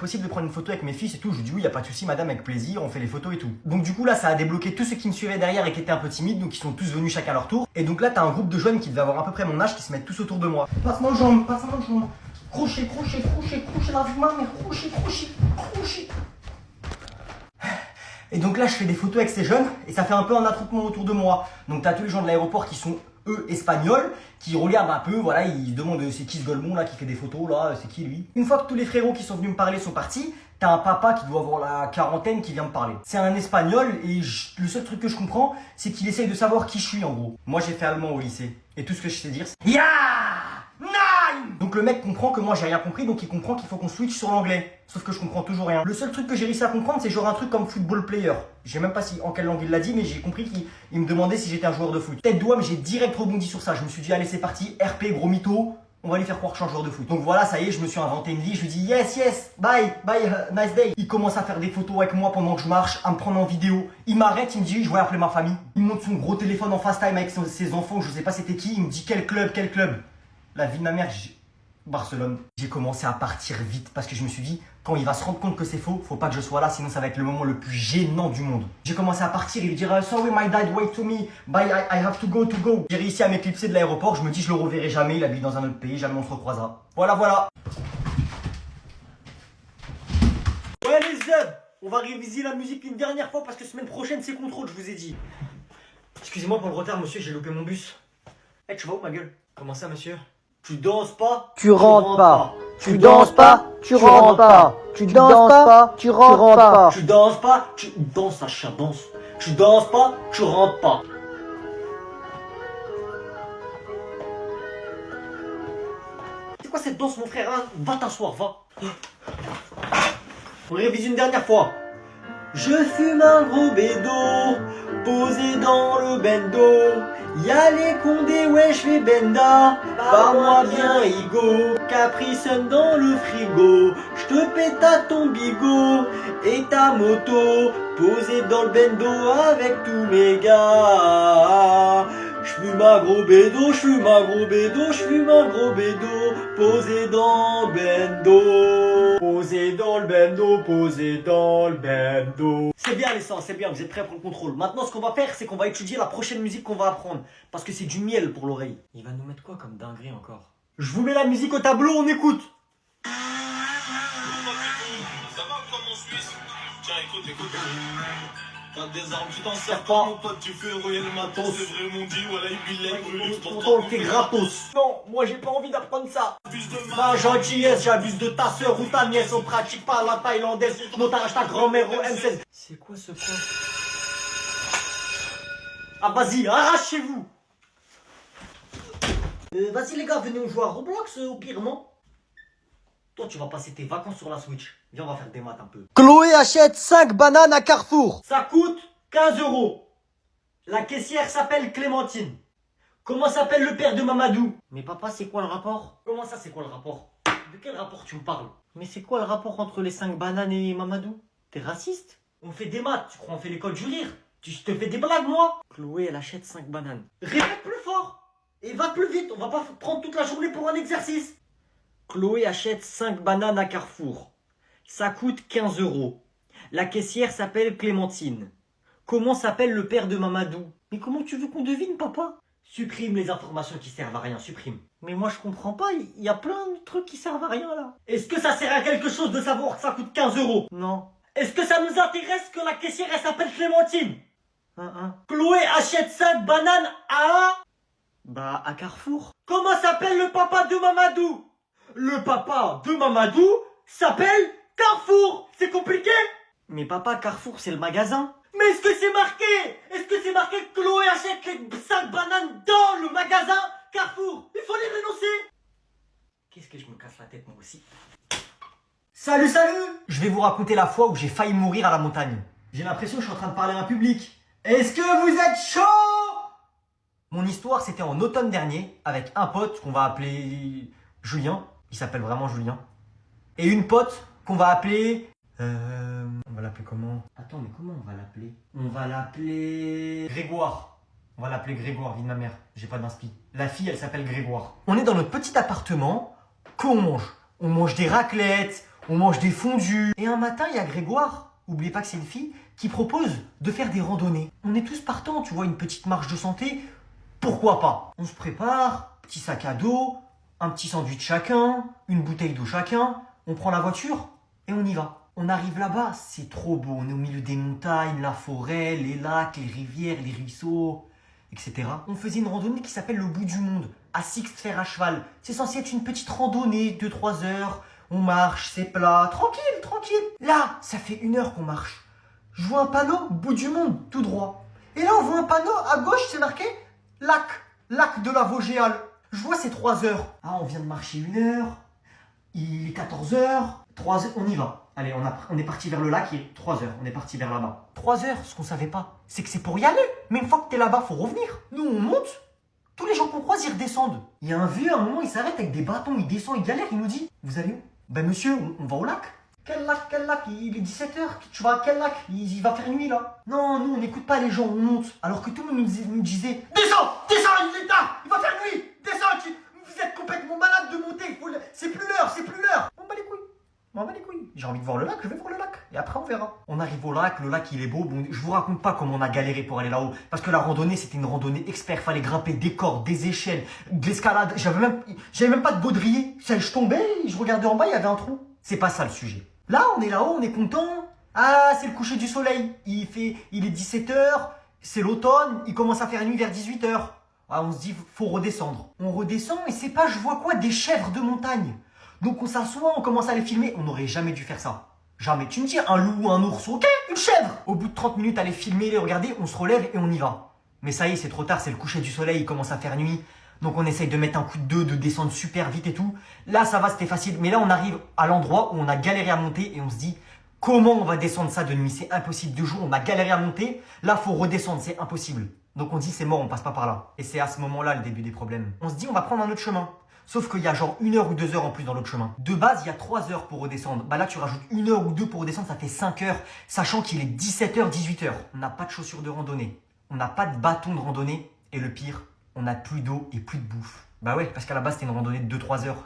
Possible de prendre une photo avec mes fils et tout. Je lui dis oui, y a pas de souci, madame, avec plaisir, on fait les photos et tout. Donc du coup là, ça a débloqué tous ceux qui me suivaient derrière et qui étaient un peu timides, donc ils sont tous venus chacun à leur tour. Et donc là, t'as un groupe de jeunes qui devaient avoir à peu près mon âge qui se mettent tous autour de moi. Passe-moi le jambe, passe-moi le jambe. Crochet, crochet, crochet, crochet, la main, mais crochet, crochet, crochet. Et donc là, je fais des photos avec ces jeunes et ça fait un peu un attroupement autour de moi. Donc t'as tous les gens de l'aéroport qui sont eux espagnols, qui regardent un peu, voilà, ils demandent c'est qui ce golemon là qui fait des photos là, c'est qui lui. Une fois que tous les frérots qui sont venus me parler sont partis, t'as un papa qui doit avoir la quarantaine qui vient me parler. C'est un espagnol et le seul truc que je comprends, c'est qu'il essaye de savoir qui je suis en gros. Moi j'ai fait allemand au lycée et tout ce que je sais dire c'est Ya! Nine! Donc le mec comprend que moi j'ai rien compris, donc il comprend qu'il faut qu'on switch sur l'anglais. Sauf que je comprends toujours rien. Le seul truc que j'ai réussi à comprendre, c'est genre un truc comme football player. Je sais même pas si en quelle langue il l'a dit, mais j'ai compris qu'il me demandait si j'étais un joueur de foot. Tête doigt, mais j'ai direct rebondi sur ça. Je me suis dit allez c'est parti, RP gros mytho. On va lui faire croire que je suis un joueur de foot. Donc voilà, ça y est, je me suis inventé une vie. Je lui dis yes, yes, bye, bye, nice day. Il commence à faire des photos avec moi pendant que je marche, à me prendre en vidéo. Il m'arrête, il me dit oui, je vais appeler ma famille. Il monte son gros téléphone en FaceTime avec ses enfants, je sais pas c'était qui. Il me dit quel club, quel club. La vie de ma mère, Barcelone. J'ai commencé à partir vite parce que je me suis dit, quand il va se rendre compte que c'est faux, faut pas que je sois là, sinon ça va être le moment le plus gênant du monde. J'ai commencé à partir et lui dire, sorry my dad, wait to me, bye, I have to go, to go. J'ai réussi à m'éclipser de l'aéroport, je me dis, je le reverrai jamais, il habite dans un autre pays, jamais on se recroisera. Voilà, voilà. Ouais les zebs, on va réviser la musique une dernière fois parce que semaine prochaine c'est contrôle, je vous ai dit. Excusez-moi pour le retard, monsieur, j'ai loupé mon bus. Eh, tu vas où ma gueule? Comment ça, monsieur? Tu danses pas? Tu rentres pas. Tu danses pas. Tu rentres pas. Tu danses pas. Tu rentres pas. Tu danses pas. Tu danses, chat, danse. Tu danses pas. Tu rentres pas. C'est quoi cette danse, mon frère, hein? Va t'asseoir, va. On révise une dernière fois. Je fume un gros bédo, posé dans le bendo. Y'a les condés, ouais, je fais benda. Par moi bien, Igo. Capri Sun dans le frigo. Je te pète à ton bigot. Et ta moto, posée dans le bendo avec tous mes gars. Je fume un gros bédo, je fume un gros bédo, je fume un gros bédo. Posé dans le bendo. Posé dans le bendo, posé dans le bendo. C'est bien les sangs, c'est bien, vous êtes prêts pour le contrôle. Maintenant ce qu'on va faire, c'est qu'on va étudier la prochaine musique qu'on va apprendre. Parce que c'est du miel pour l'oreille. Il va nous mettre quoi comme dinguerie encore? Je vous mets la musique au tableau, on écoute. Ça va comme en Suisse? Tiens, écoute, écoute. T'as des armes, tu t'en sers pas, mon pote, tu fais rouiller le matos. C'est vrai, mon dit, voilà, il billet, Pourtant on le fait gratos. Non, moi j'ai pas envie d'apprendre ça. Ma gentillesse, j'abuse de ta soeur ou ta nièce. On pratique pas la thaïlandaise. Non, t'arraches ta grand-mère au M16. C'est quoi ce point? Ah vas-y, arrachez-vous. Vas-y les gars, venez on joue à Roblox au pire, non? Toi tu vas passer tes vacances sur la Switch. Viens, on va faire des maths un peu. Chloé achète 5 bananes à Carrefour. Ça coûte 15 €. La caissière s'appelle Clémentine. Comment s'appelle le père de Mamadou? Mais papa, c'est quoi le rapport? Comment ça, c'est quoi le rapport? De quel rapport tu me parles? Mais c'est quoi le rapport entre les 5 bananes et Mamadou? T'es raciste? On fait des maths, tu crois on fait l'école du rire? Tu te fais des blagues, moi? Chloé, elle achète 5 bananes. Répète plus fort! Et va plus vite, on va pas prendre toute la journée pour un exercice. Chloé achète 5 bananes à Carrefour. Ça coûte 15 €. La caissière s'appelle Clémentine. Comment s'appelle le père de Mamadou? Mais comment tu veux qu'on devine, papa? Supprime les informations qui servent à rien, supprime. Mais moi je comprends pas, il y a plein de trucs qui servent à rien là. Est-ce que ça sert à quelque chose de savoir que ça coûte 15 €? Non. Est-ce que ça nous intéresse que la caissière elle s'appelle Clémentine? Chloé achète 5 bananes à... Bah à Carrefour. Comment s'appelle le papa de Mamadou? Le papa de Mamadou s'appelle Carrefour. C'est compliqué? Mais papa, Carrefour c'est le magasin. Mais est-ce que c'est marqué? Est-ce que c'est marqué que Chloé achète les 5 bananes dans le magasin Carrefour? Il faut les dénoncer. Qu'est-ce que je me casse la tête moi aussi? Salut, salut! Je vais vous raconter la fois où j'ai failli mourir à la montagne. J'ai l'impression que je suis en train de parler à un public. Est-ce que vous êtes chaud? Mon histoire, c'était en automne dernier avec un pote qu'on va appeler Julien. Il s'appelle vraiment Julien. Et une pote qu'on va appeler... On va l'appeler comment? Attends, mais comment on va l'appeler? On va l'appeler... Grégoire. On va l'appeler Grégoire, vie de ma mère. J'ai pas d'inspi. La fille, elle s'appelle Grégoire. On est dans notre petit appartement. Qu'on mange? On mange des raclettes. on mange des fondus. Et un matin, il y a Grégoire, oubliez pas que c'est une fille, qui propose de faire des randonnées. On est tous partants, tu vois, une petite marche de santé, pourquoi pas? On se prépare, petit sac à dos, un petit sandwich chacun, une bouteille d'eau chacun, on prend la voiture et on y va. On arrive là-bas, c'est trop beau, on est au milieu des montagnes, la forêt, les lacs, les rivières, les ruisseaux, etc. On faisait une randonnée qui s'appelle le bout du monde, à Sixte Fer à cheval. C'est censé être une petite randonnée, 2-3 heures, on marche, c'est plat, tranquille, tranquille. Là, ça fait 1 heure qu'on marche. Je vois un panneau, bout du monde, tout droit. Et là, on voit un panneau, à gauche, c'est marqué lac, lac de la Vosgéale. Je vois, c'est 3 heures. Ah, on vient de marcher 1 heure, il est 14 heures, 3 heures, on y va. Allez, on est parti vers le lac, il est 3 heures, on est parti vers là-bas. 3 heures, ce qu'on savait pas, c'est que c'est pour y aller. Mais une fois que t'es là-bas, faut revenir. Nous, on monte, tous les gens qu'on croise, ils redescendent. Il y a un vieux, à un moment, il s'arrête avec des bâtons, il descend, il galère, il nous dit, vous allez où? Ben monsieur, on va au lac. Quel lac? Il est 17h, tu vas à quel lac? Il va faire nuit là. Non, nous, on n'écoute pas les gens, on monte. Alors que tout le monde nous disait, descends, il est tard, il va faire nuit, descends, vous êtes complètement malade de monter, c'est plus l'heure. On bat les couilles. J'ai envie de voir le lac, je vais voir le lac. Et après, on verra. On arrive au lac, le lac, il est beau. Bon, je vous raconte pas comment on a galéré pour aller là-haut. Parce que la randonnée, c'était une randonnée expert. Fallait grimper des cordes, des échelles, de l'escalade. J'avais même pas de baudrier. Je tombais, je regardais en bas, il y avait un trou. C'est pas ça le sujet. Là, on est là-haut, on est content. Ah, c'est le coucher du soleil. Il est 17h, c'est l'automne, il commence à faire nuit vers 18h. Ah, on se dit, faut redescendre. On redescend et c'est pas, je vois quoi, des chèvres de montagne. Donc on s'assoit, on commence à les filmer. On n'aurait jamais dû faire ça. Jamais. Tu me dis un loup, un ours, ok, une chèvre. Au bout de 30 minutes, à les filmer, les regarder, on se relève et on y va. Mais ça y est, c'est trop tard, c'est le coucher du soleil, il commence à faire nuit. Donc on essaye de mettre un coup de 2, de descendre super vite et tout. Là, ça va, c'était facile. Mais là, on arrive à l'endroit où on a galéré à monter et on se dit, comment on va descendre ça de nuit? C'est impossible. De jour, on a galéré à monter. Là, faut redescendre, c'est impossible. Donc on dit, c'est mort, on passe pas par là. Et c'est à ce moment-là le début des problèmes. On se dit, on va prendre un autre chemin. Sauf qu'il y a genre 1 heure ou 2 heures en plus dans l'autre chemin. De base, il y a 3 heures pour redescendre. Bah là, tu rajoutes 1 heure ou 2 pour redescendre, ça fait 5 heures. Sachant qu'il est 17h, 18h. On n'a pas de chaussures de randonnée. On n'a pas de bâton de randonnée. Et le pire, on n'a plus d'eau et plus de bouffe. Bah ouais, parce qu'à la base, c'était une randonnée de 2-3 heures.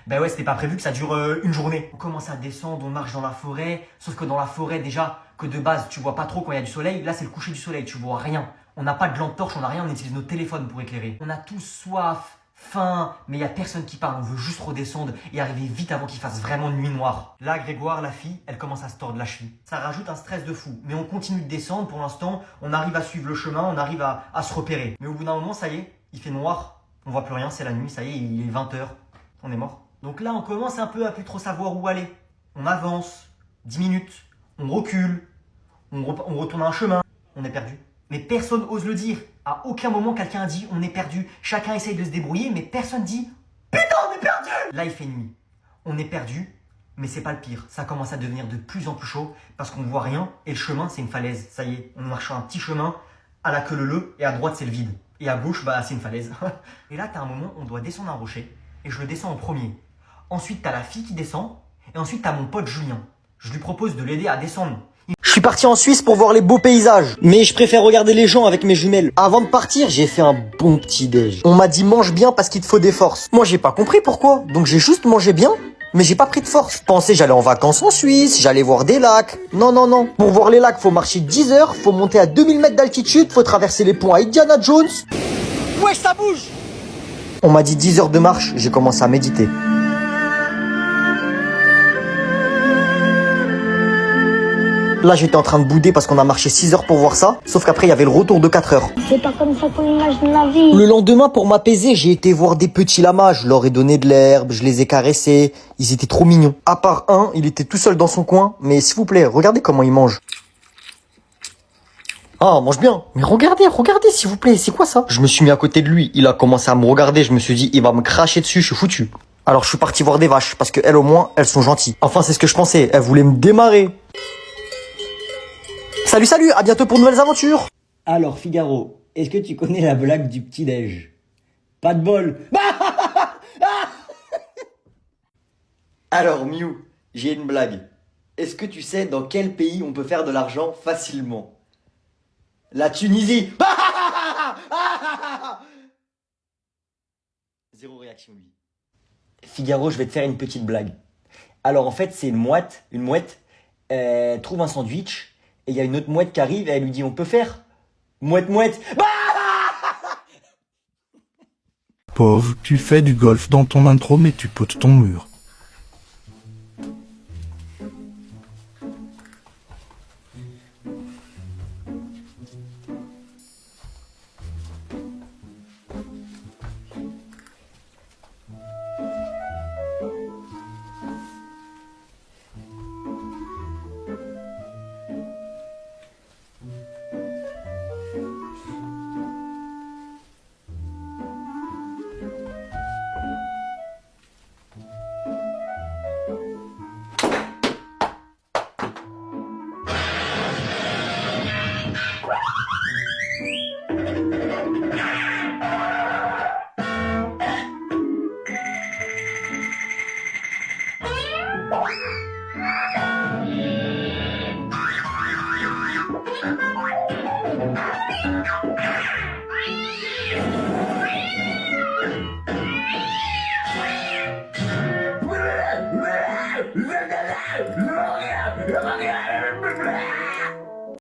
Bah ouais, c'était pas prévu que ça dure une journée. On commence à descendre, on marche dans la forêt. Sauf que dans la forêt, déjà, que de base, tu vois pas trop quand il y a du soleil. Là, c'est le coucher du soleil, tu vois rien. On n'a pas de lampe torche, on n'a rien, on utilise nos téléphones pour éclairer. On a tous soif, faim, mais il n'y a personne qui parle. On veut juste redescendre et arriver vite avant qu'il fasse vraiment nuit noire. Là, Grégoire, la fille, elle commence à se tordre la cheville. Ça rajoute un stress de fou. Mais on continue de descendre. Pour l'instant, on arrive à suivre le chemin, on arrive à se repérer. Mais au bout d'un moment, ça y est, il fait noir. On voit plus rien, c'est la nuit, ça y est, il est 20h. On est mort. Donc là, on commence un peu à plus trop savoir où aller. On avance, 10 minutes, on recule, on retourne un chemin, on est perdu. Mais personne ose le dire. À aucun moment, quelqu'un a dit on est perdu. Chacun essaye de se débrouiller, mais personne dit putain, on est perdu. Là, il fait nuit. On est perdu, mais c'est pas le pire. Ça commence à devenir de plus en plus chaud parce qu'on voit rien et le chemin, c'est une falaise. Ça y est, on marche sur un petit chemin à la queue leu et à droite, c'est le vide. Et à gauche, bah, c'est une falaise. Et là, t'as un moment, on doit descendre un rocher et je le descends en premier. Ensuite, t'as la fille qui descend et ensuite, t'as mon pote Julien. Je lui propose de l'aider à descendre. Je suis parti en Suisse pour voir les beaux paysages, mais je préfère regarder les gens avec mes jumelles. Avant de partir, j'ai fait un bon petit déj. On m'a dit mange bien parce qu'il te faut des forces. Moi, j'ai pas compris pourquoi, donc j'ai juste mangé bien, mais j'ai pas pris de force. Je pensais j'allais en vacances en Suisse, j'allais voir des lacs. Non. Pour voir les lacs, faut marcher 10 heures, faut monter à 2000 mètres d'altitude, faut traverser les ponts à Indiana Jones. Wesh, ça bouge. On m'a dit 10 heures de marche, j'ai commencé à méditer. Là, j'étais en train de bouder parce qu'on a marché 6 heures pour voir ça. Sauf qu'après, il y avait le retour de 4 heures. C'est pas comme ça qu'on imagine la vie. Le lendemain, pour m'apaiser, j'ai été voir des petits lamas. Je leur ai donné de l'herbe, je les ai caressés. Ils étaient trop mignons. À part un, il était tout seul dans son coin. Mais s'il vous plaît, regardez comment il mange. Ah, mange bien. Mais regardez, s'il vous plaît. C'est quoi ça? Je me suis mis à côté de lui. Il a commencé à me regarder. Je me suis dit, il va me cracher dessus. Je suis foutu. Alors, je suis parti voir des vaches. Parce qu'elles, au moins, elles sont gentilles. Enfin, c'est ce que je pensais. Elles voulaient me démarrer. Salut, à bientôt pour de nouvelles aventures. Alors, Figaro, est-ce que tu connais la blague du petit-déj? Pas de bol. Alors, Miu, j'ai une blague. Est-ce que tu sais dans quel pays on peut faire de l'argent facilement? La Tunisie. Zéro réaction, lui. Figaro, je vais te faire une petite blague. Alors en fait, c'est une mouette. Elle trouve un sandwich et il y a une autre mouette qui arrive et elle lui dit on peut faire. Mouette. Bah Pauvre, tu fais du golf dans ton intro mais tu potes ton mur.